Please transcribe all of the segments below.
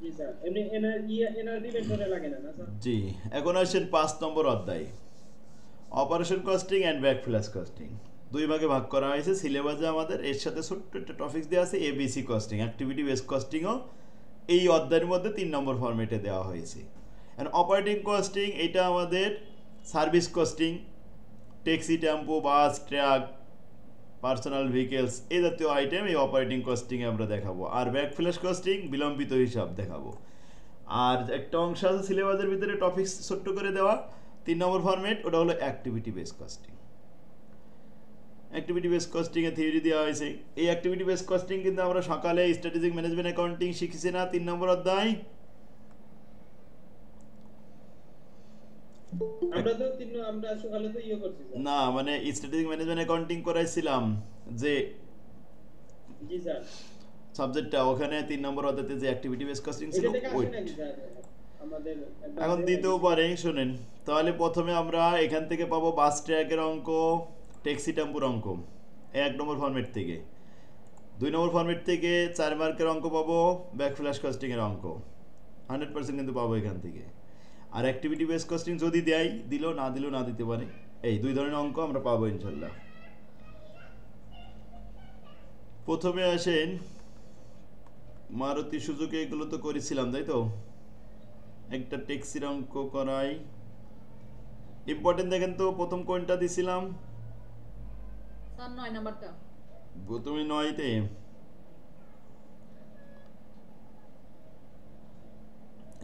জি sir, এমনি energy বেতনে লাগে না না স্যার? জি, এখন আসছেন 5 নম্বর অধ্যায়, অপারেশন কস্টিং অ্যান্ড ব্যাকফ্ল্যাশ কস্টিং। দুই ভাগে ভাগ করা হয়েছে সিলেবাসে আমাদের। এর সাথে ছোট্ট একটা টপিক দেওয়া আছে এবিসি কস্টিং, অ্যাক্টিভিটি বেস কস্টিংও এই অধ্যায়ের মধ্যে 3 নম্বর ফরম্যাটে দেওয়া হয়েছে। অ্যান্ড অপারেটিং কস্টিং এটা আমাদের সার্ভিস কস্টিং, ট্যাক্সি, টেম্পো, বাস, ট্রাক, পার্সোনাল ভেহিকেলস এই জাতীয় আইটেম এই অপারেটিং কস্টিংয়ে আমরা দেখাবো। আর ব্যাকফ্ল্যাশ কস্টিং বিলম্বিত হিসাব দেখাবো। আর একটা অংশ আছে সিলেবাসের ভিতরে টপিক ছোট্ট করে দেওয়া 3 নম্বর ফরম্যাট, ওটা হলো activity base costing. Activity base costing এর থিওরি দেওয়া হয়েছে। এই অ্যাক্টিভিটি বেস কস্টিং কিন্তু আমরা সকালে স্ট্র্যাটেজিক ম্যানেজমেন্ট অ্যাকাউন্টিং শিখেছি না 3 নম্বর অধ্যায়? আমরা সকালে তো করছি স্যার। না মানে স্ট্র্যাটেজিক ম্যানেজমেন্ট অ্যাকাউন্টিং করাইছিলাম যে জি স্যার। সাবজেক্টটা, ওখানে 3 নম্বর অধ্যায়তে যে অ্যাক্টিভিটি বেস কস্টিং ছিল এটা থেকে আসে ওইট। নাকি স্যার? আমাদের একবার এখন দেয় দিতেও নাকি পারে, শোনেন তাহলে প্রথমে আমরা এখান থেকে পাবো বাস ট্র্যাকের অঙ্ক, ট্যাক্সি টেম্পুর অঙ্ক 1 নম্বর ফরম্যাট থেকে। 2 নম্বর ফরম্যাট থেকে 4 মার্কের অঙ্ক পাবো, ব্যাকফ্ল্যাশ কস্টিং এর অঙ্ক 100% কিন্তু পাবো এখান থেকে। আর অ্যাক্টিভিটি বেস কস্টিং যদি দেয় দিল, না দিলেও না দিতে পারে। এই দুই ধরনের অঙ্ক আমরা পাবো ইনশাল্লাহ। প্রথমে আসেন মারুতি সুজুকি, এগুলো তো করেছিলাম তাই তো। একটা ট্যাক্সির অঙ্ক করাই ইম্পর্টেন্ট। দেখেন তো প্রথম কোনটা দিছিলাম? স্যার 9 নাম্বারটা। প্রথমে 9তে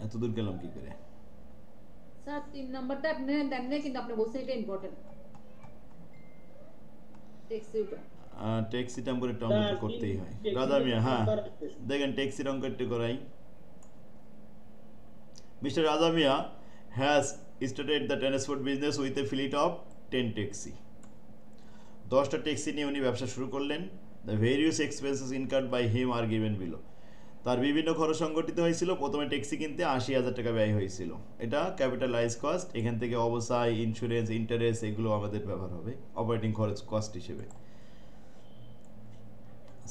এত দূর গেলাম কি করে? স্যার 3 নাম্বারটা আপনি দেন নাই, কিন্তু আপনি বলছেন এটা ইম্পর্টেন্ট। টেক্সট ট্যাক্সি টেম্পোরের অঙ্ক স্যার? তো করতেই হয় রাজা ট্যাক্সি মিয়া। হ্যাঁ নাম্বার আসছে। দেখেন ট্যাক্সির অঙ্ক একটু করাই। Mister Raja Miya has started the transport business with a fleet of 10 taxi. 10টা ট্যাক্সি নিয়ে উনি ব্যবসা শুরু করলেন। The various expenses incurred by him are given below. তার বিভিন্ন খরচ সংগঠিত হয়েছিল। প্রথমে ট্যাক্সি কিনতে 80,000 টাকা ব্যয় হয়েছিল, এটা ক্যাপিটালাইজ কস্ট। এখান থেকে অবস্থায় ইন্স্যুরেন্স, ইন্টারেস্ট এগুলো আমাদের ব্যবহার হবে অপারেটিং খরচ কস্ট হিসেবে।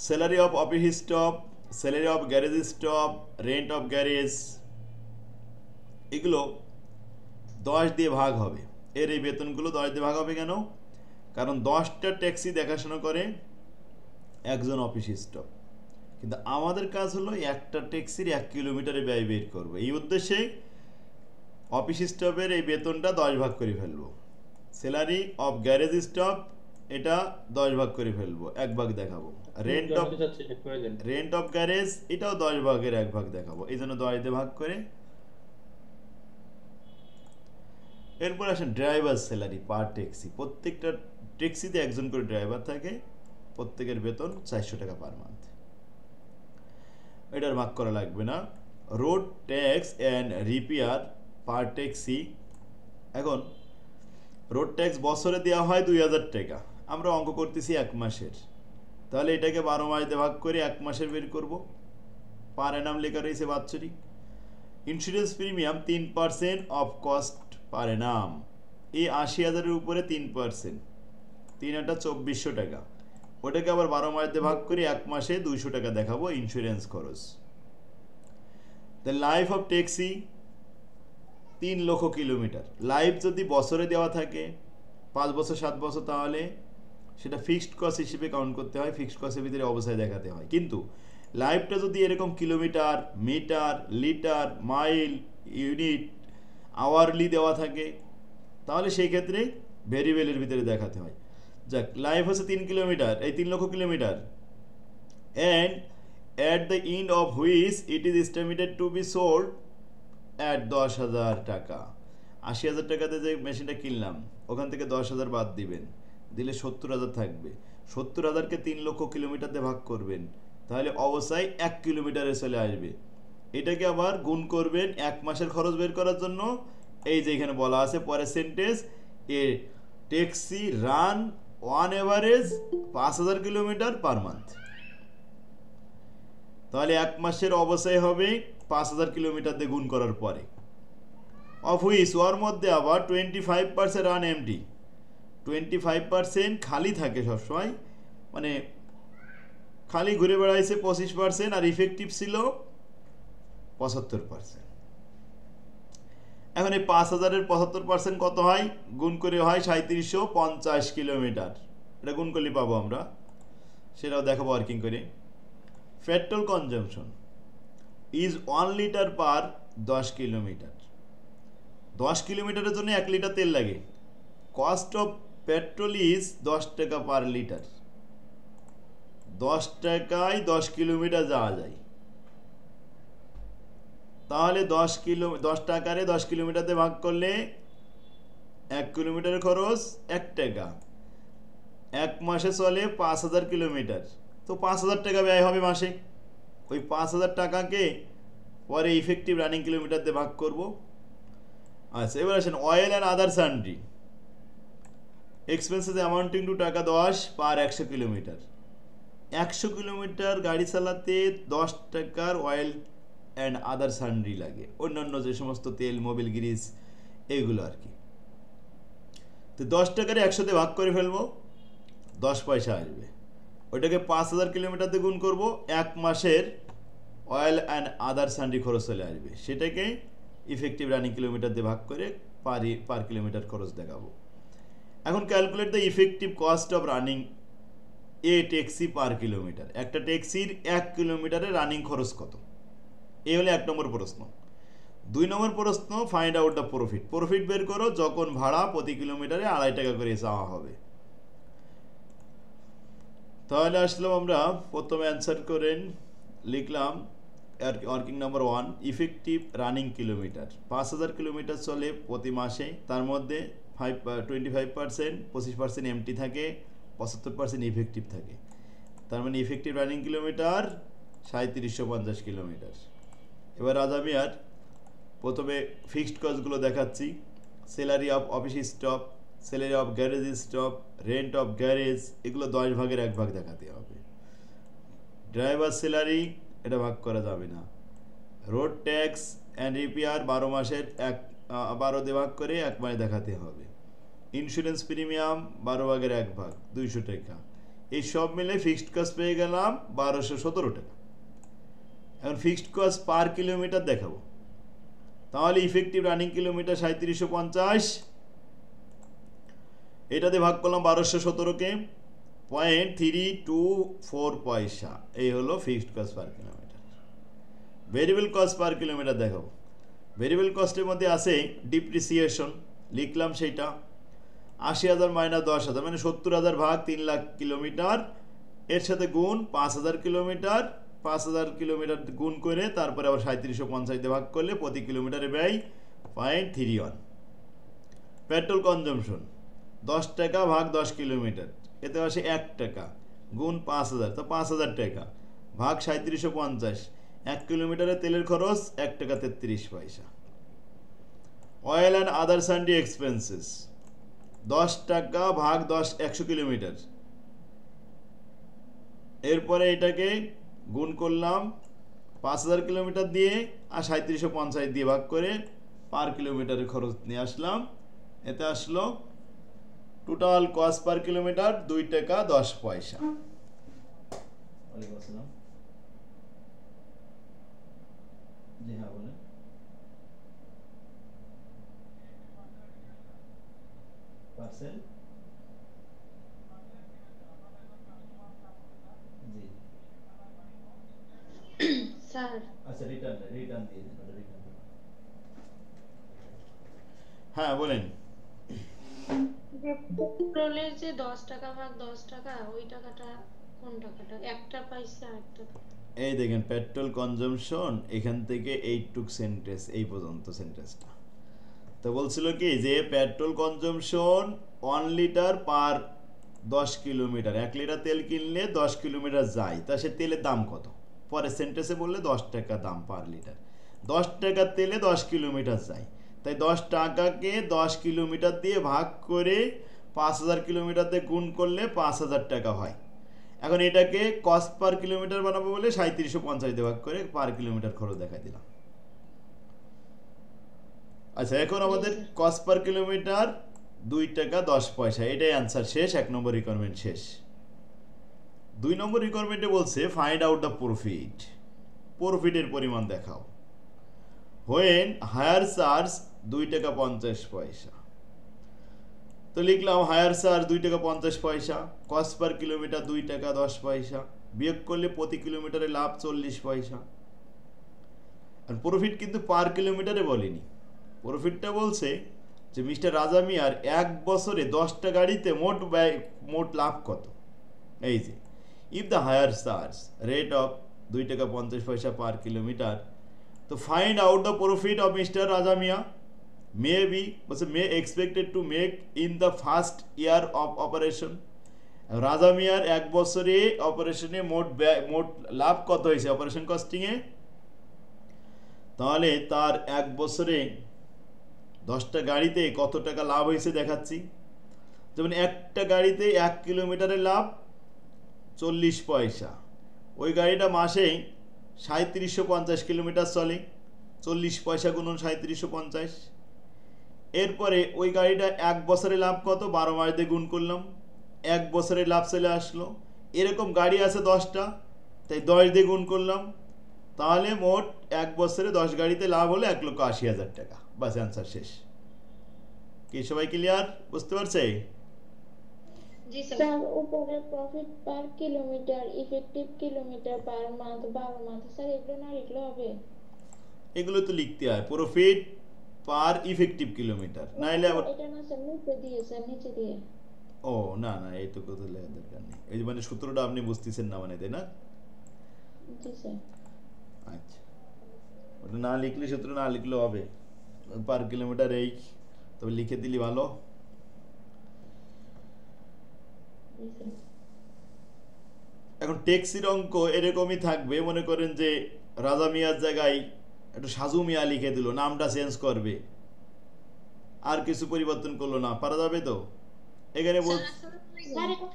Salary of office staff, salary of garage staff, rent of garage, এগুলো 10 দিয়ে ভাগ হবে। এর এই বেতনগুলো 10 দিয়ে ভাগ হবে কেন? কারণ 10টা ট্যাক্সি দেখাশোনা করে একজন অফিস স্টাফ, কিন্তু আমাদের কাজ হলো একটা ট্যাক্সির 1 কিলোমিটারে ব্যয় বের করবো। এই উদ্দেশ্যে অফিস স্টাফের এই বেতনটা 10 ভাগ করে ফেলবো। স্যালারি অফ গ্যারেজ স্টাফ এটা 10 ভাগ করে ফেলবো, 1 ভাগ দেখাবো। রেন্ট অফ গ্যারেজ এটাও 10 ভাগের 1 ভাগ দেখাবো, এই জন্য 10 দিয়ে ভাগ করে। এরপর আসেন ড্রাইভার স্যালারি পার ট্যাক্সি। প্রত্যেকটা ট্যাক্সিতে একজন করে ড্রাইভার থাকে, প্রত্যেকের বেতন 400 টাকা পার মান্থ। এটার ভাগ করা লাগবে না। Road tax and repair per taxi. এখন রোড ট্যাক্স বছরে দেওয়া হয় 2000 টাকা, আমরা অঙ্ক করতেছি 1 মাসের, তাহলে এটাকে 12 মাস দিয়ে ভাগ করে 1 মাসের বের করব। পার অ্যানাম লেখা রয়েছে বাৎসরিক। Insurance premium 3% of cost per Anam. এই 80,000-এর উপরে 3%, 3 2400 টাকা। ওটাকে আবার 12 মাস দিয়ে ভাগ করে 1 মাসে 200 টাকা দেখাবো ইন্স্যুরেন্স খরচ। দ্য লাইফ অফ ট্যাক্সি 3 লক্ষ কিলোমিটার। লাইফ যদি বছরে দেওয়া থাকে 5 বছর 7 বছর, তাহলে সেটা ফিক্সড কস্ট হিসেবে কাউন্ট করতে হয়, ফিক্সড কস্টের ভিতরে অবস্থায় দেখাতে হয়। কিন্তু লাইফটা যদি এরকম kilometre, metre, litre, mile, unit, hourly দেওয়া থাকে, তাহলে সেই ক্ষেত্রে ভেরিয়েবলের ভিতরে দেখাতে হয়। যাক, লাইফ হচ্ছে 3 কিলোমিটার, এই 3 লক্ষ kilometre, and at the end of which it is estimated to be sold at 10,000 টাকা। 80,000 টাকাতে যে মেশিনটা কিনলাম ওখান থেকে 10,000 বাদ দিবেন, দিলে 70,000 থাকবে। 70,000-কে 3 লক্ষ কিলোমিটার দিয়ে ভাগ করবেন, তাহলে অবস্থায় 1 কিলোমিটারে চলে আসবে। এটাকে আবার গুণ করবেন 1 মাসের খরচ বের করার জন্য। এই যে এখানে বলা আছে percentage a taxi run on average 5,000 kilometre per month, তাহলে 1 মাসের অবস্থায় হবে 5,000 কিলোমিটার দিয়ে গুণ করার পরে। অফ হুইচ ওর মধ্যে আবার 25% রান এমটি, 25% খালি থাকে সবসময়, মানে খালি ঘুরে বেড়াইছে 25%, আর ইফেক্টিভ ছিল 75%। এখন এই 5000-এর 75% কত হয়? গুণ করে হয় 3750 কিলোমিটার। এটা গুণ করলে পাবো আমরা, সেটাও দেখাবো ওয়ার্কিং করে। Petrol consumption is 1 litre per 10 kilometre. 10 কিলোমিটারের জন্য 1 লিটার তেল লাগে। কস্ট অফ পেট্রোল ইজ 10 টাকা পার লিটার। 10 টাকায় 10 কিলোমিটার যাওয়া যায়। তাহলে 10 টাকারে 10 কিলোমিটারে ভাগ করলে 1 কিলোমিটারের খরচ 1 টাকা। 1 মাসে চলে 5000 কিলোমিটার, তো 5000 টাকা ব্যয় হবে মাসে। ওই 5000 টাকাকে পরে ইফেক্টিভ রানিং কিলোমিটার দিয়ে ভাগ করব। আচ্ছা, এবার আসেন oil and other sundry expenses amounting two টাকা 10 পার 100 কিলোমিটার। 100 কিলোমিটার গাড়ি চালাতে 10 টাকার অয়েল অ্যান্ড আদার সান্ড্রি লাগে, অন্যান্য যে সমস্ত তেল, মোবিল, গ্রিস, এইগুলো আর কি। তো 10 টাকারে 100 দিয়ে ভাগ করে ফেলবো, 10 পয়সা আসবে। ওইটাকে 5000 কিলোমিটার দিয়ে গুণ করবো, 1 মাসের অয়েল অ্যান্ড আদার সান্ড্রি খরচ চলে আসবে। সেটাকে ইফেক্টিভ রানিং কিলোমিটার দিয়ে ভাগ করে পার কিলোমিটার খরচ দেখাবো। এখন calculate the effective cost of running a taxi per kilometre. একটা ট্যাক্সির 1 কিলোমিটারে রানিং খরচ কত? এই হলো 1 নম্বর প্রশ্ন। 2 নম্বর প্রশ্ন, find out the profit. Profit বের করো যখন ভাড়া প্রতি কিলোমিটারে 2.5 টাকা করে চাওয়া হবে। তাহলে আসলাম আমরা প্রথমে অ্যান্সার করেন, লিখলাম working number 1, effective running kilometre 5000 kilometre চলে প্রতি মাসে, তার মধ্যে 25% 25% এমটি থাকে, 75% ইফেক্টিভ থাকে। তার মানে ইফেক্টিভ রানিং কিলোমিটার 3750 কিলোমিটার। এবার রাজামিয়ার প্রথমে ফিক্সড কস্টগুলো দেখাচ্ছি। Salary of office staff, salary of garage staff, rent of garage, এগুলো 10 ভাগের 1 ভাগ দেখাতে হবে। ড্রাইভার স্যালারি এটা ভাগ করা যাবে না। রোড ট্যাক্স অ্যান্ড রিপেয়ার 12 মাসের 12 দিয়ে ভাগ করে 1 মাসে দেখাতে হবে। ইন্স্যুরেন্স প্রিমিয়াম 12 ভাগের 1 ভাগ 200 টাকা। এই সব মিলে ফিক্সড কস্ট পেয়ে গেলাম 1217 টাকা। এখন ফিক্সড কস্ট পার কিলোমিটার দেখাবো। তাহলে ইফেক্টিভ রানিং কিলোমিটার 3750, এটাতে ভাগ করলাম 1217কে, 0.324 পয়সা। এই হলো fixed cost per kilometre. Variable cost per kilometre দেখাবো। ভেরিয়েবল কস্টের মধ্যে আছে ডিপ্রিসিয়েশন, লিখলাম সেইটা 80,000 মাইনাস 10,000 মানে 70,000 ভাগ 3 লাখ কিলোমিটার, এর সাথে গুণ 5000 কিলোমিটার, 5000 কিলোমিটার গুণ করে তারপরে আবার 3750 দিয়ে ভাগ করলে প্রতি কিলোমিটারে ব্যয় 0.31। পেট্রোল কনজাম্পশন 10 টাকা ভাগ 10 কিলোমিটার, এতে আসে 1 টাকা, গুণ 5000, তো 5000 টাকা ভাগ 3750, 1 কিলোমিটারে তেলের খরচ 1 টাকা 33 পয়সা। Oil and other sundry expenses 10 টাকা ভাগ 100 কিলোমিটার, এরপরে এটাকে গুণ করলাম 5000 কিলোমিটার দিয়ে আর 3750 দিয়ে ভাগ করে পার কিলোমিটারের খরচ নিয়ে আসলাম। এতে আসলো টোটাল কস্ট পার কিলোমিটার 2 টাকা 10 পয়সা। জি হ্যাঁ বলেন। পার্সেল জি স্যার আচ্ছা রিটার্ন দিয়ে দিন, ওটা রিটার্ন করুন। হ্যাঁ বলেন। যে পেট্রোলের যে 10 টাকা ভাগ 10 টাকা, ওই টাকাটা কোন টাকাটা? একটা পাইছে আরেকটা। এই দেখেন পেট্রোল কনজাম্পশন এখান থেকে এইটুক সেন্টেন্স, এই পর্যন্ত সেন্টেন্সটা। তো বলছিল কি যে petrol consumption 1 litre per 10 kilometre, 1 litre তেল কিনলে 10 কিলোমিটার যায়, তা সে তেলের দাম কত? পরে সেন্টেন্সে বললে 10 টাকা দাম পার লিটার। 10 টাকার তেলে 10 কিলোমিটার যায়, তাই 10 টাকাকে 10 কিলোমিটার দিয়ে ভাগ করে 5000 কিলোমিটার দিয়ে গুণ করলে 5000 টাকা হয়। এখন এটাকে কস্ট পার কিলোমিটার বানাবো বলে 3750 দিয়ে ভাগ করে পার কিলোমিটার খরচ দেখাই দিলাম। আচ্ছা এখন আমাদের কস্ট পার কিলোমিটার 2 টাকা 10 পয়সা, এটাই অ্যান্সার শেষ। 1 নম্বর রিকোয়ারমেন্ট শেষ। 2 নম্বর রিকোয়ারমেন্টে বলছে ফাইন্ড আউট দ্য প্রফিট। প্রফিটের পরিমাণ দেখাও। হোয়েন হায়ার চার্জ 2 টাকা 50 পয়সা। তো লিখলাম হায়ার চার্জ 2 টাকা 50 পয়সা, কস্ট পার কিলোমিটার 2 টাকা 10 পয়সা, বিয়োগ করলে প্রতি কিলোমিটারে লাভ 40 পয়সা। আর প্রফিট কিন্তু পার কিলোমিটারে বলেনি, প্রফিটটা বলছে যে মিস্টার রাজা মিয়ার 1 বছরে 10টা গাড়িতে মোট লাভ কত। এই যে if the higher charge rate of 2 টাকা 50 পয়সা per kilometre, to find out the profit of mister Raja Mia may expected to make in the first year of operation। রাজা মিয়ার 1 বছরে অপারেশনে মোট লাভ কত হয়েছে অপারেশন কস্টিং এ। তাহলে তার 1 বছরে 10টা গাড়িতে কত টাকা লাভ হয়েছে দেখাচ্ছি। যেমন একটা গাড়িতে 1 কিলোমিটারের লাভ 40 পয়সা, ওই গাড়িটা মাসে 3750 কিলোমিটার চলে, 40 পয়সা গুণন 3750। এরপরে ওই গাড়িটা 1 বছরে লাভ কত, 12 মাস দিয়ে গুণ করলাম, 1 বছরে লাভ চলে আসলো। এরকম গাড়ি আছে 10টা, তাই 10 দিয়ে গুণ করলাম, তাহলে মোট 1 বছরে 10 গাড়িতে লাভ হলো 1,80,000 টাকা। বাস অ্যান্সার শেষ। কি সবাই ক্লিয়ার, বুঝতে পারছে? জি স্যার। স্যার উপরে profit per kilometre, effective kilometre per month, 12 month, sir এগুলো না লিখলে হবে? এগুলো তো লিখতে হয়, প্রফিট পার ইফেক্টিভ কিলোমিটার, নাইলে আবার এটা না স্যার নিচে দিয়ে, স্যার নিচে দিয়ে। ও না না, এইটুকু তো লেখার দরকার নেই। এই যে মানে সূত্রটা আপনি বুঝতেছেন না মানে, তাই না? জি স্যার। আচ্ছা, ওটা না লিখলে, সূত্র না লিখলেও হবে, পার কিলোমিটার এই, তবে লিখে দিলি ভালো। জি স্যার। এখন ট্যাক্সির অঙ্ক এরকমই থাকবে, মনে করেন যে রাজা মিয়ার জায়গায় একটু সাজু মিয়া লিখে দিল, নামটা চেঞ্জ করবে, আর কিছু পরিবর্তন করলো না, পারা যাবে তো? এখানে স্যার এটা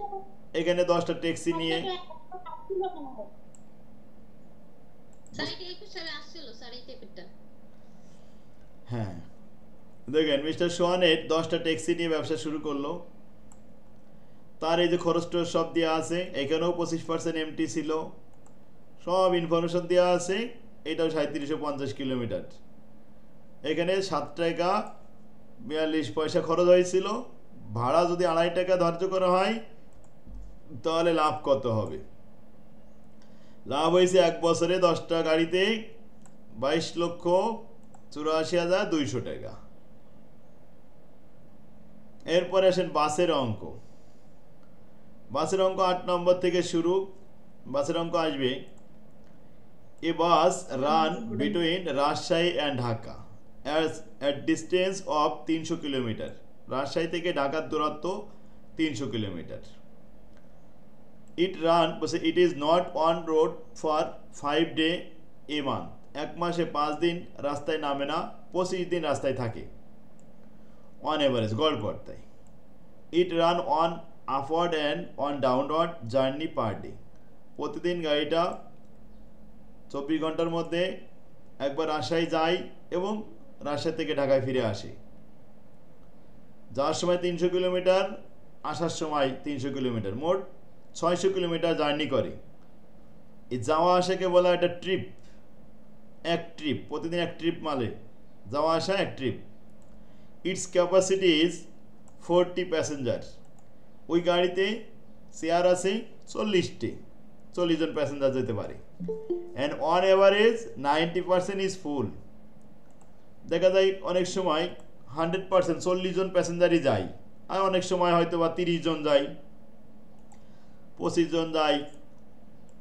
এখানে 10টা ট্যাক্সি নিয়ে হ্যাঁ দেখেন মিস্টার সোহানের 10টা ট্যাক্সি নিয়ে ব্যবসা শুরু করলো, তার এই যে খরচ টরচ সব দেওয়া আছে, এখানেও 25% এমটি ছিল, সব ইনফরমেশন দেওয়া আছে। এটাও 3750 কিলোমিটার, এখানে 7 টাকা 42 পয়সা খরচ হয়েছিল, ভাড়া যদি 2.5 টাকা ধার্য করা হয় তাহলে লাভ কত হবে? লাভ হয়েছে 1 বছরে 10টা গাড়িতে 22,84,200 টাকা। এরপরে আসেন বাসের অঙ্ক। বাসের অঙ্ক 8 নম্বর থেকে শুরু। বাসের অঙ্ক আসবে, a bus run between Rajshahi and Dhaka at distance of 300 kilometre. Rajshahi থেকে ঢাকার দূরত্ব 300 kilometre. it is not on road for 5 days a month। 1 মাসে 5 দিন রাস্তায় নামে না, 25 দিন রাস্তায় থাকে on average, গড় পড়তায়। it run on upward and on downward journey per day। প্রতিদিন গাড়িটা 24 ঘন্টার মধ্যে একবার রাজশাহী যায় এবং রাজশাহী থেকে ঢাকায় ফিরে আসে। যাওয়ার সময় 300 কিলোমিটার, আসার সময় 300 কিলোমিটার, মোট 600 কিলোমিটার জার্নি করে। এই যাওয়া আসাকে বলা এটা ট্রিপ, এক ট্রিপ, প্রতিদিন এক ট্রিপ মালে যাওয়া আসা এক trip. It's capacity is 40 passenger. ওই গাড়িতে চেয়ার আছে 40টি, 40 জন প্যাসেঞ্জার যেতে পারে। And on average 90% is full. দেখা যায় অনেক সময় 100% 40 জন প্যাসেঞ্জারই যায়, আর অনেক সময় হয়তো বা 30 জন যায়, 25 জন যায়,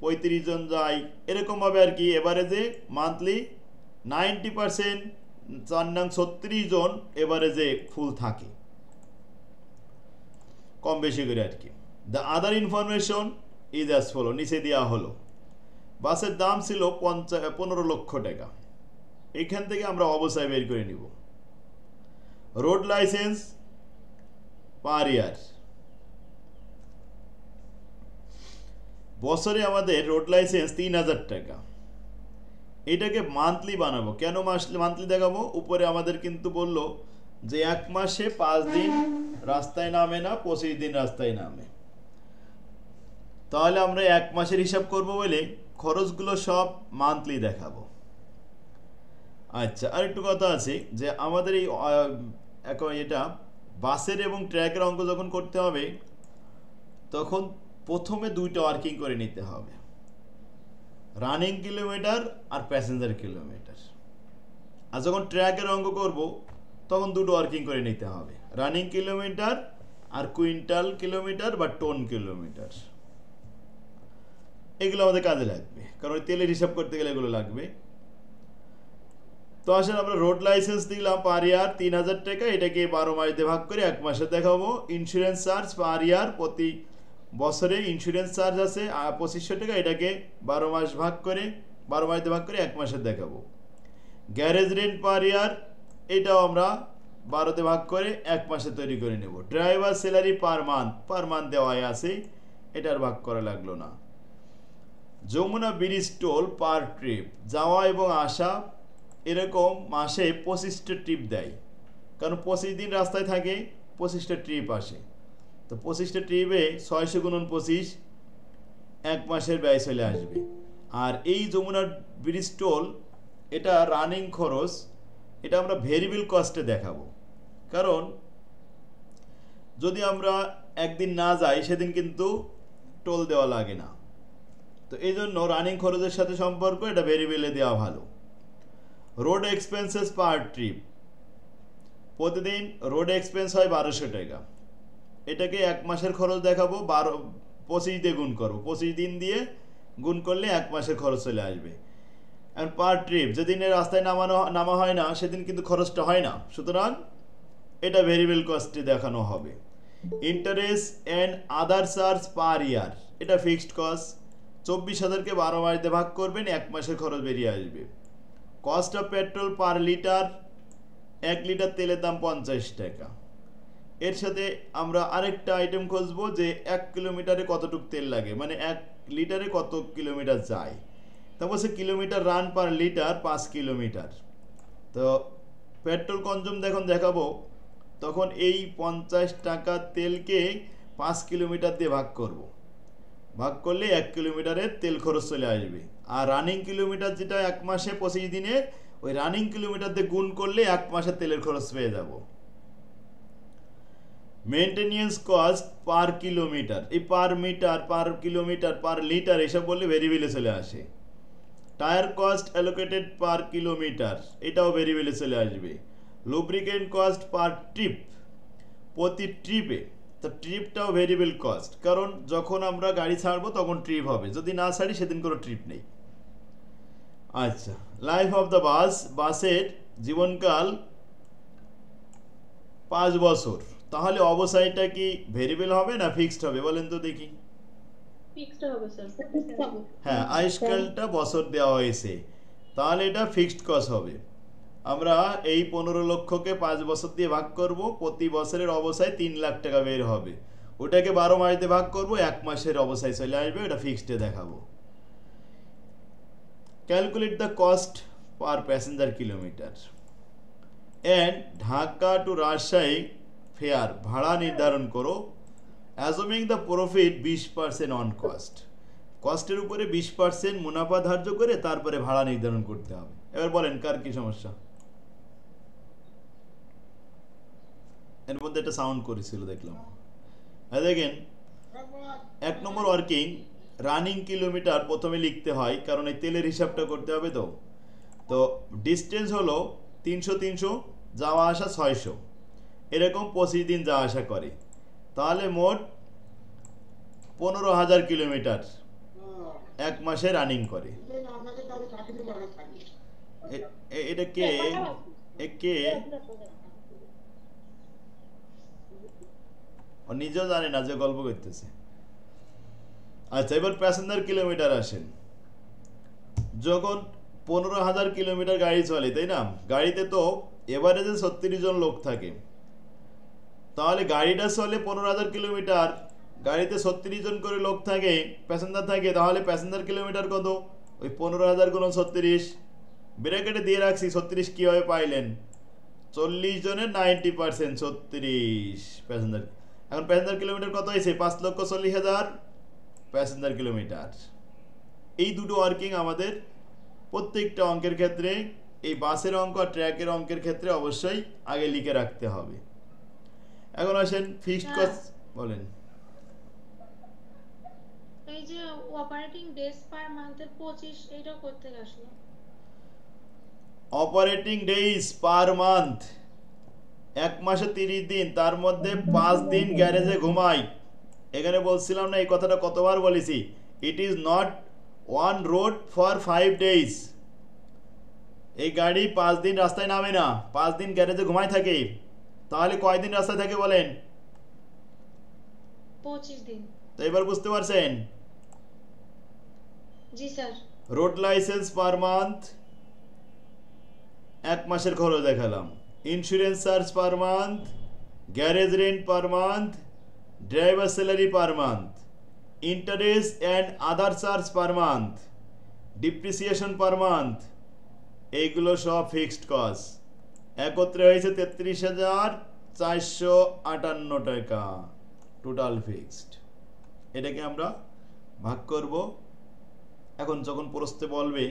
35 জন যায়, এরকমভাবে আর কি। এভারেজে মান্থলি 90%, 36 জন এভারেজে ফুল থাকে, কম বেশি করে আর কি। The other information is as follow, নিচে দেওয়া হলো। বাসের দাম ছিল 15 লক্ষ টাকা। এখান থেকে আমরা অবস্থায় বের করে নিব। রোড লাইসেন্স পার ইয়ার, বছরে আমাদের রোড লাইসেন্স 3000 টাকা। এটাকে মান্থলি বানাবো। কেন মান্থলি দেখাবো? উপরে আমাদের কিন্তু বললো যে 1 মাসে 5 দিন রাস্তায় নামে না, 25 দিন রাস্তায় নামে। তাহলে আমরা 1 মাসের হিসাব করব বলে খরচগুলো সব মান্থলি দেখাবো। আচ্ছা, আর একটু কথা আছে যে আমাদের এই এখন এটা বাসের এবং ট্র্যাকের অঙ্ক যখন করতে হবে তখন প্রথমে দুইটা ওয়ার্কিং করে নিতে হবে, রানিং কিলোমিটার আর প্যাসেঞ্জার কিলোমিটার। আর যখন ট্র্যাকের অঙ্ক করব তখন দুটো ওয়ার্কিং করে নিতে হবে, রানিং কিলোমিটার আর কুইন্টাল কিলোমিটার বা টন কিলোমিটার। এগুলো আমাদের কাজে লাগবে, কারণ তেলের হিসাব করতে গেলে এগুলো লাগবে। তো আসলে আমরা রোড লাইসেন্স দিলাম পার ইয়ার 3000 টাকা, এটাকে 12 মাস দিয়ে ভাগ করে 1 মাসে দেখাবো। ইন্স্যুরেন্স চার্জ পার ইয়ার, প্রতি বছরে ইন্স্যুরেন্স চার্জ আছে 2500 টাকা, এটাকে 12 মাস ভাগ করে 12 মাস দিয়ে ভাগ করে 1 মাসে দেখাবো। গ্যারেজ রেন্ট পার ইয়ার, এটাও আমরা 12 তে ভাগ করে 1 মাসে তৈরি করে নেব। ড্রাইভার স্যালারি পার মান্থ দেওয়াই আছে, এটার ভাগ করা লাগলো না। যমুনা ব্রিজ টোল পার ট্রিপ, যাওয়া এবং আসা এরকম মাসে 25টা ট্রিপ দেয়, কারণ 25 দিন রাস্তায় থাকে, 25টা ট্রিপ আসে। তো 25টা ট্রিপে 600 গুণন 25, 1 মাসের ব্যয় চলে আসবে। আর এই যমুনা ব্রিজ টোল এটা রানিং খরচ, এটা আমরা ভেরিয়েবল কস্টে দেখাবো, কারণ যদি আমরা একদিন না যাই সেদিন কিন্তু টোল দেওয়া লাগে না। তো এই জন্য রানিং খরচের সাথে সম্পর্ক, এটা ভেরিয়েবলে দেওয়া ভালো। রোড এক্সপেন্সেস পার ট্রিপ, প্রতিদিন রোড এক্সপেন্স হয় 1200 টাকা, এটাকে 1 মাসের খরচ দেখাবো, 25 দিয়ে গুণ করবো, 25 দিন দিয়ে গুণ করলে 1 মাসের খরচ চলে আসবে। আর পার ট্রিপ, যেদিনের রাস্তায় নামা হয় না সেদিন কিন্তু খরচটা হয় না, সুতরাং এটা ভেরিয়েবল কস্টে দেখানো হবে। Interest and other charge per year, এটা ফিক্সড কস্ট, 24,000কে 12 মাস দিয়ে ভাগ করবেন, 1 মাসের খরচ বেরিয়ে আসবে। Cost of petrol per litre, 1 litre তেলের দাম 50 টাকা। এর সাথে আমরা আরেকটা আইটেম খুঁজবো যে 1 কিলোমিটারে কতটুকু তেল লাগে, মানে 1 লিটারে কত কিলোমিটার যায়। তা বলছে kilometre run per litre 5 kilometre. তো পেট্রোল কনজিউম যখন দেখাবো তখন এই 50 টাকা তেলকে 5 কিলোমিটার দিয়ে ভাগ করব, ভাগ করলে 1 কিলোমিটারের তেল খরচ চলে আসবে। আর রানিং কিলোমিটার যেটা 1 মাসে 25 দিনে, ওই রানিং কিলোমিটার দিয়ে গুণ করলে 1 মাসের তেলের খরচ পেয়ে যাব। মেইনটেনেন্স কস্ট পার কিলোমিটার, এই per metre, per kilometre, per litre এসব বললে ভেরিয়েবলে চলে আসে। Tyre cost allocated per kilometre, এটাও ভেরিয়েবলে চলে আসবে। লুব্রিকেন্ট কস্ট পার ট্রিপ, প্রতি ট্রিপে, তো ট্রিপটাও ভেরিয়েবল কস্ট, কারণ যখন আমরা গাড়ি ছাড়বো তখন ট্রিপ হবে, যদি না ছাড়ি সেদিন কোনো ট্রিপ নেই। আচ্ছা, লাইফ অফ দ্য বাস, বাসের জীবনকাল 5 বছর, তাহলে অবস্থাটা কি ভেরিয়েবল হবে না ফিক্সড হবে বলেন তো দেখি? ফিক্সড হবে স্যার। হ্যাঁ, আইসকালটা বছর দেওয়া হয়েছে, তাহলে এটা ফিক্সড কস্ট হবে। আমরা এই 15 লক্ষকে 5 বছর দিয়ে ভাগ করব, প্রতি বছরের অবস্থায় 3 লাখ টাকা বের হবে, ওটাকে 12 মাস দিয়ে ভাগ করব, 1 মাসের অবস্থায় চলে আসবে, ওটা ফিক্সডে দেখাবো। Calculate the cost per passenger kilometre and Dhaka to Rajshahi fare, ভাড়া নির্ধারণ করো, assuming the profit 20% on cost, কস্টের উপরে 20% মুনাফা ধার্য করে তারপরে ভাড়া নির্ধারণ করতে হবে। এবার বলেন কার কি সমস্যা? এর মধ্যে একটা সাউন্ড করেছিল দেখলাম। দেখেন 1 নম্বর ওয়ার্কিং, রানিং কিলোমিটার প্রথমে লিখতে হয়, কারণ এই তেলের হিসাবটা করতে হবে। তো ডিস্টেন্স হলো 300, যাওয়া আসা 600, এরকম 25 দিন যাওয়া আসা করে, তাহলে মোট 15,000 কিলোমিটার 1 মাসে রানিং করে। এটা কে নিজেও জানে না যে গল্প করতেছে। আচ্ছা, এবার প্যাসেঞ্জার কিলোমিটার আসেন। যখন 15,000 কিলোমিটার গাড়ি চলে, তাই না, গাড়িতে তো এভারেজে 36 জন লোক থাকে, তাহলে গাড়িটা চলে 15,000 কিলোমিটার, গাড়িতে 36 জন করে লোক থাকে, প্যাসেঞ্জার থাকে, তাহলে প্যাসেঞ্জার কিলোমিটার কত? ওই 15,000 গুণ 36, ব্র্যাকেটে দিয়ে রাখছি। 36 কীভাবে পাইলেন? 40 জনের 90%, 36 প্যাসেঞ্জার। এখন প্যাসেঞ্জার কিলোমিটার কত হয়েছে? 5,40,000 প্যাসেঞ্জার কিলোমিটার। এই দুটো ওয়ার্কিং আমাদের প্রত্যেকটা অঙ্কের ক্ষেত্রে এই বাসের অঙ্ক আর ট্র্যাকের অঙ্কের ক্ষেত্রে অবশ্যই আগে লিখে রাখতে হবে। এখন আসেন ফিক্সড কস্ট বলেন। এই যে অপারেটিং ডেজ পার মান্থের 25 এটা করতে আসলো। অপারেটিং ডেইজ পার মান্থ, এক মাসে 30 দিন, তার মধ্যে 5 দিন গ্যারেজে ঘুমাই। এখানে বলছিলাম না এই কথাটা কতবার বলেছি, it is not one road for 5 days. এই গাড়ি 5 দিন রাস্তায় নামে না, 5 দিন গ্যারেজে ঘুমাই থাকে। তাহলে কয় দিন রাস্তায় থাকে বলেন? 25 দিন। তো এবার বুঝতে পারছেন? জি sir. Road licence per month, এক মাসের খরচ দেখালাম। Insurance charge per month, garage rent per month, driver salary per month, interest and other charge per month, depreciation per month, এইগুলো সব ফিক্সড কস্ট। একত্রে হয়েছে 33,458 টাকা টোটাল ফিক্সড। এটাকে আমরা ভাগ করব। এখন যখন প্রশ্নে বলবে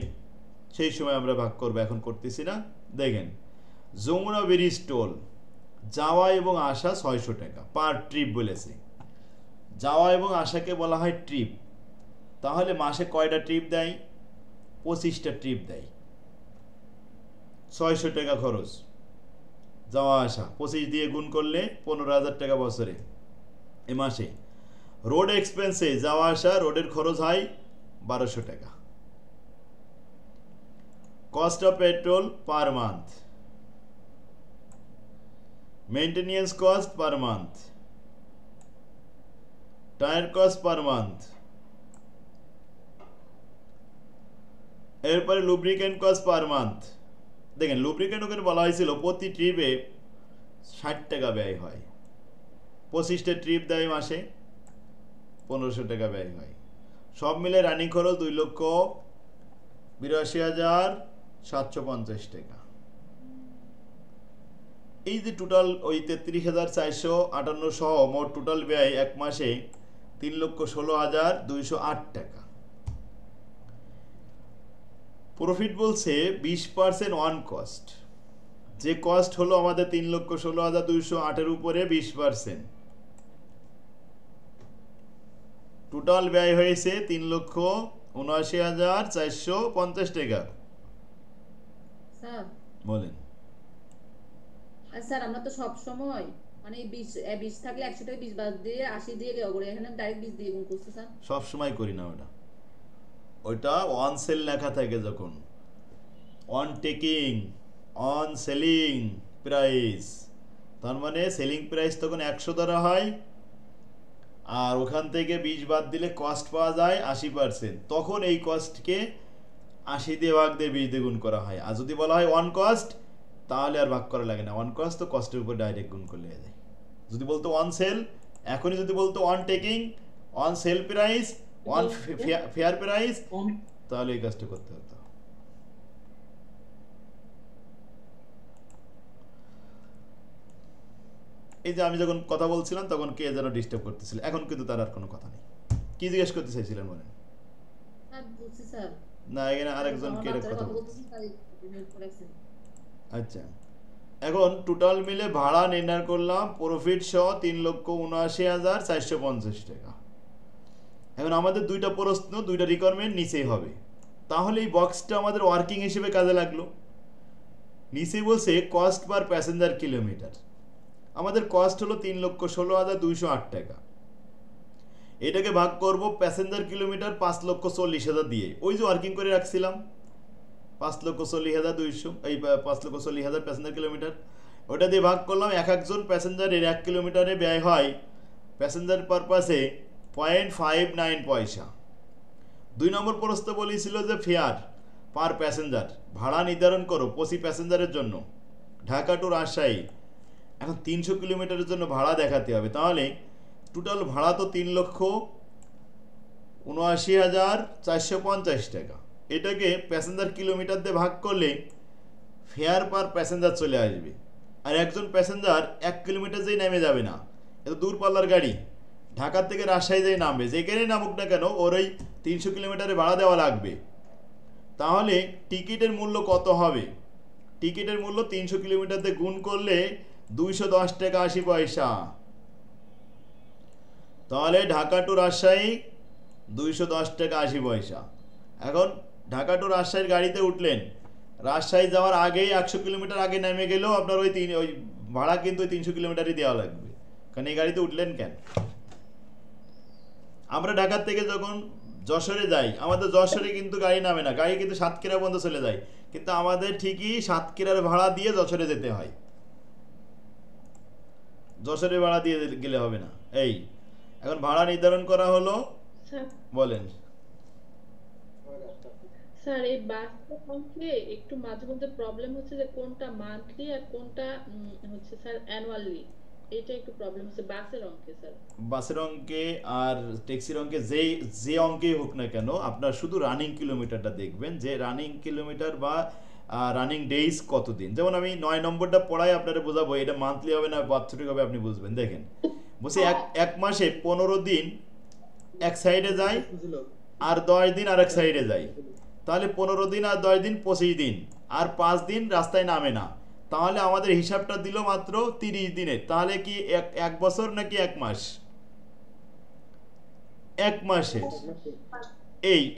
সেই সময় আমরা ভাগ করব, এখন করতেছি না। দেখেন, যমুনা ব্রিজ টোল যাওয়া এবং আসা 600 টাকা পার ট্রিপ বলেছে। যাওয়া এবং আসাকে বলা হয় ট্রিপ। তাহলে মাসে কয়টা ট্রিপ দেয়? 25টা ট্রিপ দেয়। 600 টাকা খরচ যাওয়া আসা, 25 দিয়ে গুণ করলে 15,000 টাকা বছরে এ মাসে। রোড এক্সপেন্সে যাওয়া আসা রোডের খরচ হয় 1200 টাকা। Cost of petrol per month, maintenance cost per month, tyre cost per month, এরপরে লুব্রিকেন্ট কস্ট পার মান্থ। দেখেন, লুব্রিকেন্ট ওখানে বলা হয়েছিল প্রতি ট্রিপে 60 টাকা ব্যয় হয়। 25টা ট্রিপ দেয় মাসে, 1500 টাকা ব্যয় হয়। সব মিলে রানিং খরচ 2,82,750 টাকা। এই যে টোটাল ওই 33,458 সহ মোট টোটাল ব্যয় এক মাসে 3,16,208 টাকা। প্রফিট বলছে 20% অন কস্ট। যে কস্ট হলো আমাদের 3,16,208 উপরে 20%। টোটাল ব্যয় হয়েছে 3,79,450 টাকা। স্যার বলেন। স্যার আমরা তো সব সময় মানে 20 থাকলে 100 থেকে 20 বাদ দিয়ে 80 দিয়ে গেও করে, এখানে ডাইরেক্ট 20 দিয়ে গুণ করতে স্যার। সব সময় করি না ওটা, ওইটা অন সেল লেখা থাকে যখন, on taking, on selling price, তার মানে সেলিং প্রাইস তখন 100 ধরা হয়, আর ওখান থেকে 20 বাদ দিলে কস্ট পাওয়া যায় 80%। তখন এই কস্টকে 80 দিয়ে ভাগ দিয়ে 20 দিয়ে গুণ করা হয়। আর যদি বলা হয় অন কস্ট, তাহলে আর ভাগ করা লাগে না। অন কস্ট তো কস্টের উপর ডাইরেক্ট গুণ করলে যায়। যদি বলতো অন সেল, এখনই যদি বলতো on taking, on sell price, on fair price, তাহলে এই কাজটা করতে হতো। এই যে আমি যখন কথা বলছিলাম তখন কে যেন ডিস্টার্ব করতেছিল, এখন কিন্তু তার আর কোনো কথা নেই। কি জিজ্ঞেস করতে চাইছিলেন বলেন? স্যার বুঝছি স্যার। না, এখানে আরেকজন কে কথা বলতেছি স্যার, করেছেন। আচ্ছা, এখন টোটাল মিলে ভাড়া নির্ণয় করলাম প্রফিট সহ 3,79,450 টাকা। এখন আমাদের দুইটা প্রশ্ন, দুইটা রিকোয়ারমেন্ট নিচেই হবে। তাহলে এই বক্সটা আমাদের ওয়ার্কিং হিসেবে কাজে লাগলো। নিচে বলছে কস্ট পার প্যাসেঞ্জার কিলোমিটার। আমাদের কস্ট হলো 3,16,208 টাকা। এটাকে ভাগ করব প্যাসেঞ্জার কিলোমিটার 5,40,000 দিয়ে। ওই যে ওয়ার্কিং করে রাখছিলাম 5,40,200, এই 5,40,000 প্যাসেঞ্জার কিলোমিটার, ওটা দিয়ে ভাগ করলাম। এক একজন প্যাসেঞ্জারের 1 কিলোমিটারে ব্যয় হয় প্যাসেঞ্জার পারপাসে 0.59 পয়সা। 2 নম্বর প্রশ্ন বলেছিল যে ফেয়ার পার প্যাসেঞ্জার, ভাড়া নির্ধারণ করো 25 প্যাসেঞ্জারের জন্য ঢাকা টু রাজশাহী। এখন 300 কিলোমিটারের জন্য ভাড়া দেখাতে হবে। তাহলে টোটাল ভাড়া তো 3,79,450 টাকা। এটাকে প্যাসেঞ্জার কিলোমিটার দিয়ে ভাগ করলে ফেয়ার পার প্যাসেঞ্জার চলে আসবে। আর একজন প্যাসেঞ্জার 1 কিলোমিটার যেই নেমে যাবে না, এত দূর পাল্লার গাড়ি, ঢাকার থেকে রাজশাহী যেই নামবে, যেখানেই নামুক না কেন ওর ওই 300 কিলোমিটারে ভাড়া দেওয়া লাগবে। তাহলে টিকিটের মূল্য কত হবে? টিকিটের মূল্য 300 কিলোমিটার দিয়ে গুণ করলে 210 টাকা 80 পয়সা। তাহলে ঢাকা টু রাজশাহী 210 টাকা 80 পয়সা। এখন ঢাকা টু রাজশাহীর গাড়িতে উঠলেন, রাজশাহী যাওয়ার আগেই 100 কিলোমিটার আগে নেমে গেলেও আপনার ওই ভাড়া কিন্তু ওই 300 কিলোমিটারই দেওয়া লাগবে। কারণ এই গাড়িতে উঠলেন কেন? আমরা ঢাকার থেকে যখন যশোরে যাই, আমাদের যশোরে কিন্তু গাড়ি নামে না, গাড়ি কিন্তু সাতক্ষীরা পর্যন্ত চলে যায়, কিন্তু আমাদের ঠিকই সাতক্ষীরার ভাড়া দিয়ে যশোরে যেতে হয়, যশোরে ভাড়া দিয়ে গেলে হবে না। এই এখন ভাড়া নির্ধারণ করা হলো, স্যার বলেন। স্যার এই বাসের অঙ্কে একটু মাঝে মধ্যে প্রবলেম হচ্ছে যে কোনটা মান্থলি আর কোনটা হচ্ছে স্যার অ্যানুয়ালি, এটা একটু প্রবলেম হচ্ছে বাসের অঙ্কে স্যার। বাসের অঙ্কে আর ট্যাক্সির অঙ্কে যে অঙ্কেই হোক না কেন, আপনার শুধু রানিং কিলোমিটারটা দেখবেন, যে রানিং কিলোমিটার বা রানিং ডেইজ কতদিন। যেমন আমি 9 নম্বরটা পড়াই আপনারা বোঝাবো, এটা মান্থলি হবে না বাৎসরিক হবে আপনি বুঝবেন। দেখেন বলছি এক মাসে 15 দিন এক সাইডে যায় আর 10 দিন আর এক সাইডে যায়, তাহলে 15 দিন আর 10 দিন 25 দিন, আর 5 দিন রাস্তায় নামে না, তাহলে আমাদের হিসাবটা দিল মাত্র 30 দিনের। তাহলে কি এক বছর নাকি এক মাস? এক মাসের।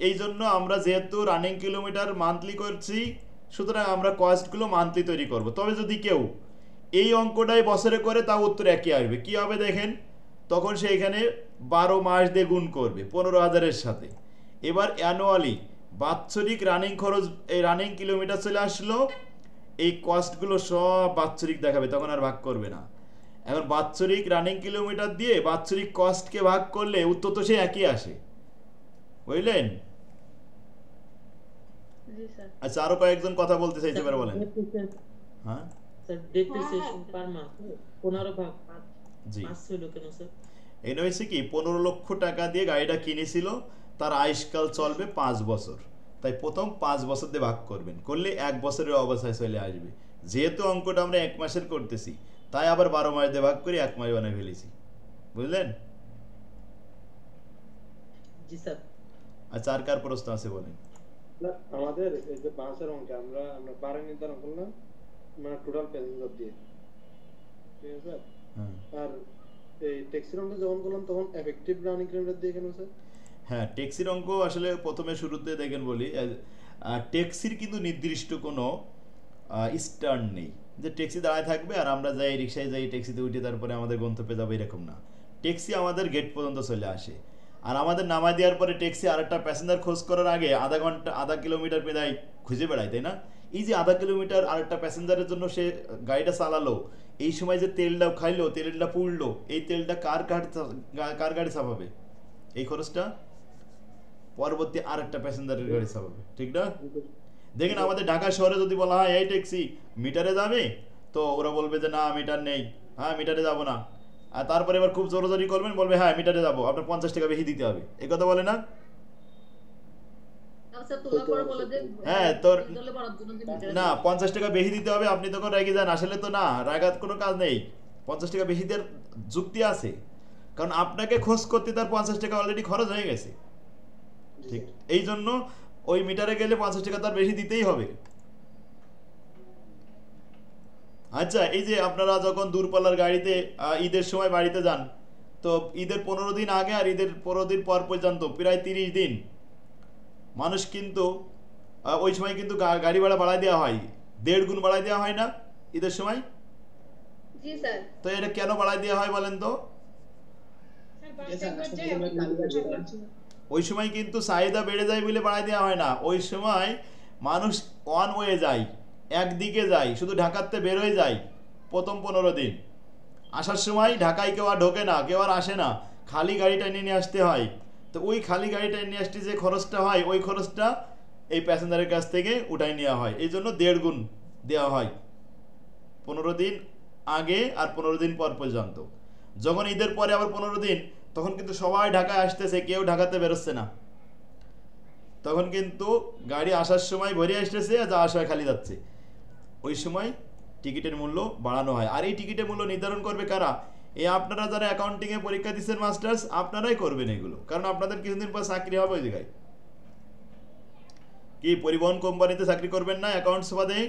এই জন্য আমরা যেহেতু রানিং কিলোমিটার মান্থলি করছি, সুতরাং আমরা কস্টগুলো মান্থলি তৈরি করব। তবে যদি কেউ এই অঙ্কটাই বছরে করে, তাও উত্তর একই আসবে। কি হবে দেখেন, তখন সে এখানে 12 মাস দিয়ে গুণ করবে 15,000-এর সাথে। এবার অ্যানুয়ালি বাৎসরিক রানিং খরচ, এই রানিং কিলোমিটার চলে আসলো, এই কস্টগুলো সব বাৎসরিক দেখাবে, তখন আর ভাগ করবে না। এখন বাৎসরিক রানিং কিলোমিটার দিয়ে বাৎসরিক কস্টকে ভাগ করলে উত্তর তো সে একই আসে, বুঝলেন? জি স্যার। আচ্ছা, আরো কয়েকজন কথা বলতে চাইছে, এবার বলেন। হ্যাঁ স্যার ডেপ্রিসিয়েশন পার মান্থ 15 ভাগ 5 জি, 5 হলো কেন স্যার? এটা হয়েছে কি, 15 লক্ষ টাকা দিয়ে গাড়িটা কিনেছিল, তার আয়ুষ্কাল চলবে 5 বছর, তাই প্রথম 5 বছর দিয়ে ভাগ করবেন, করলে 1 বছরের অবস্থায় চলে আসবে। যেহেতু অঙ্কটা আমরা 1 মাসের করতেছি, তাই আবার 12 মাস দিয়ে ভাগ করে 1 মাস বানিয়ে ফেলেছি, বুঝলেন? জি স্যার। আচ্ছা, আর কার প্রশ্ন আছে বলেন। আমাদের এই যে বাসের অঙ্কে আমরা ভাড়া নির্ধারণ করলাম, মানে টোটাল প্যাসেঞ্জার দিয়ে, ঠিক আছে স্যার? হ্যাঁ আর এই ট্যাক্সির অঙ্কে যখন করলাম তখন এফেক্টিভ রানিং কিলোমিটার দিয়ে কেন স্যার? হ্যাঁ, ট্যাক্সির অঙ্ক আসলে প্রথমে শুরুতে দেখেন বলি, ট্যাক্সির কিন্তু নির্দিষ্ট কোনো স্টার্ন নেই যে ট্যাক্সি দাঁড়ায় থাকবে আর আমরা যাই রিক্সায় যাই ট্যাক্সিতে উঠে তারপরে আমাদের গন্তব্যে যাবো, এরকম না। ট্যাক্সি আমাদের গেট পর্যন্ত চলে আসে, আর আমাদের নামায় দেওয়ার পরে ট্যাক্সি আরেকটা প্যাসেঞ্জার খোঁজ করার আগে আধা কিলোমিটার প্রায় খুঁজে বেড়ায়, তাই না? এই যে আধা কিলোমিটার আরেকটা প্যাসেঞ্জারের জন্য সে গাড়িটা চালালো, এই সময় যে তেলটা খাইলো, তেলটা পুড়লো, এই তেলটা কার গাড়ি চাপাবে? এই খরচটা পরবর্তী আরেকটা প্যাসেঞ্জারের গাড়ি চাপাবে, ঠিক না? দেখেন আমাদের ঢাকা শহরে যদি বলা হয় এই ট্যাক্সি মিটারে যাবে, তো ওরা বলবে যে না মিটার নেই, হ্যাঁ মিটারে যাবো না। আর তারপরে এবার খুব জোরাজোরি করবেন, বলবে হ্যাঁ মিটারে যাবো, আপনার 50 টাকা বেশি দিতে হবে, এই কথা বলে না? হ্যাঁ, তোর না 50 টাকা বেশি দিতে হবে, আপনি তখন রেগে যান। আসলে তো না, রাগাত কোনো কাজ নেই, 50 টাকা বেশি দেওয়ার যুক্তি আছে, কারণ আপনাকে খোঁজ করতে তার 50 টাকা অলরেডি খরচ হয়ে গেছে, ঠিক? এই জন্য ওই মিটারে গেলে 50 টাকা তার বেশি দিতেই হবে। আচ্ছা, এই যে আপনারা যখন দূরপাল্লার গাড়িতে ঈদের সময় বাড়িতে যান, তো ঈদের 15 দিন আগে আর ঈদের 15 দিন পর পর্যন্ত প্রায় 30 দিন মানুষ কিন্তু ওই সময় কিন্তু গাড়ি ভাড়া বাড়ায় দেওয়া হয়, 1.5 গুণ বাড়ায় দেওয়া হয় না ঈদের সময়? জি স্যার। তো এটা কেন বাড়ায় দেওয়া হয় বলেন তো? ওই সময় কিন্তু চাহিদা বেড়ে যায় বলে বাড়ায় দেওয়া হয় না, ওই সময় মানুষ ওয়ান ওয়ে যায়, একদিকে যায়, শুধু ঢাকাতে বেরোয় যায় প্রথম 15 দিন। আসার সময় ঢাকায় কেউ আর ঢোকে না, কেউ আর আসে না, খালি গাড়িটা নিয়ে আসতে হয়। তো ওই খালি গাড়িটা নিয়ে আসতে যে খরচটা হয়, ওই খরচটা এই প্যাসেঞ্জারের কাছ থেকে উঠাই নেওয়া হয়, এই জন্য 1.5 গুণ দেওয়া হয় 15 দিন আগে আর 15 দিন পর পর্যন্ত। যখন ঈদের পরে আবার 15 দিন, তখন কিন্তু সবাই ঢাকায় আসতেছে, কেউ ঢাকাতে বেরোচ্ছে না, তখন কিন্তু গাড়ি আসার সময় ভরে আসতেছে আর যাওয়ার সময় খালি যাচ্ছে, ওই সময় টিকিটের মূল্য বাড়ানো হয়। আর এই টিকিটের মূল্য নির্ধারণ করবে কারা? এই আপনারা যারা অ্যাকাউন্টিংয়ে পরীক্ষা দিচ্ছেন মাস্টার্স, আপনারাই করবেন এগুলো, কারণ আপনাদের কিছুদিন পর চাকরি হবে ওই জায়গায়। কি পরিবহন কোম্পানিতে চাকরি করবেন না অ্যাকাউন্টস বাদে?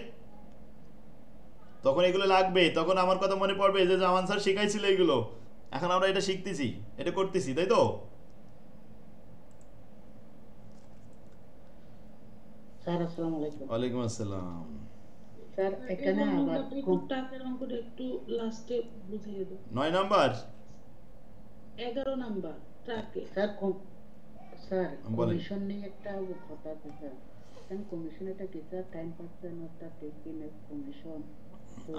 তখন এগুলো লাগবে, তখন আমার কথা মনে পড়বে যে জামান স্যার শিখাইছিল এগুলো, এখন আমরা এটা শিখতেছি, এটা করতেছি, তাই তো? স্যার আসসালামু আলাইকুম। ওয়ালাইকুম আসসালাম। স্যার এখানে আবার টাকার অঙ্কটা একটু লাস্টে বুঝিয়ে দাও। 9 নাম্বার 11 নাম্বার ট্রাকে। স্যার স্যার বলেন। কমিশন নিয়ে একটা কথা আছে স্যার। এখানে কমিশন এটা কি sir 10% of the taking as commission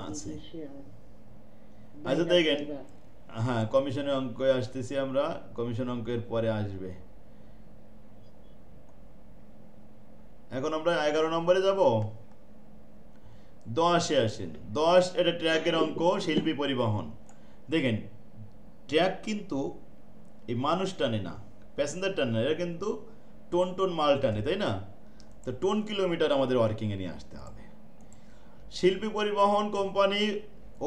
আছে। শেয়ার। আচ্ছা দেখেন, হ্যাঁ কমিশনের অঙ্কে আসতেছি আমরা, কমিশন অঙ্কের পরে আসবে। এখন আমরা 11 নম্বরে যাব। 10-এ আসেন। 10 এটা ট্র্যাকের অঙ্ক, শিল্পী পরিবহন। দেখেন ট্র্যাক কিন্তু এই মানুষ টানে না, প্যাসেঞ্জার টানে না, এটা কিন্তু টন টন মাল টানে, তাই না? তো টন কিলোমিটার আমাদের ওয়ার্কিংয়ে নিয়ে আসতে হবে। Shilpi Paribahan company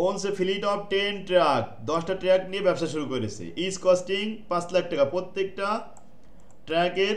owns a fleet of 10 truck, 10টা ট্রাক নিয়ে ব্যবসা শুরু করেছে। ইজ কস্টিং 5 লাখ টাকা, প্রত্যেকটা ট্রাকের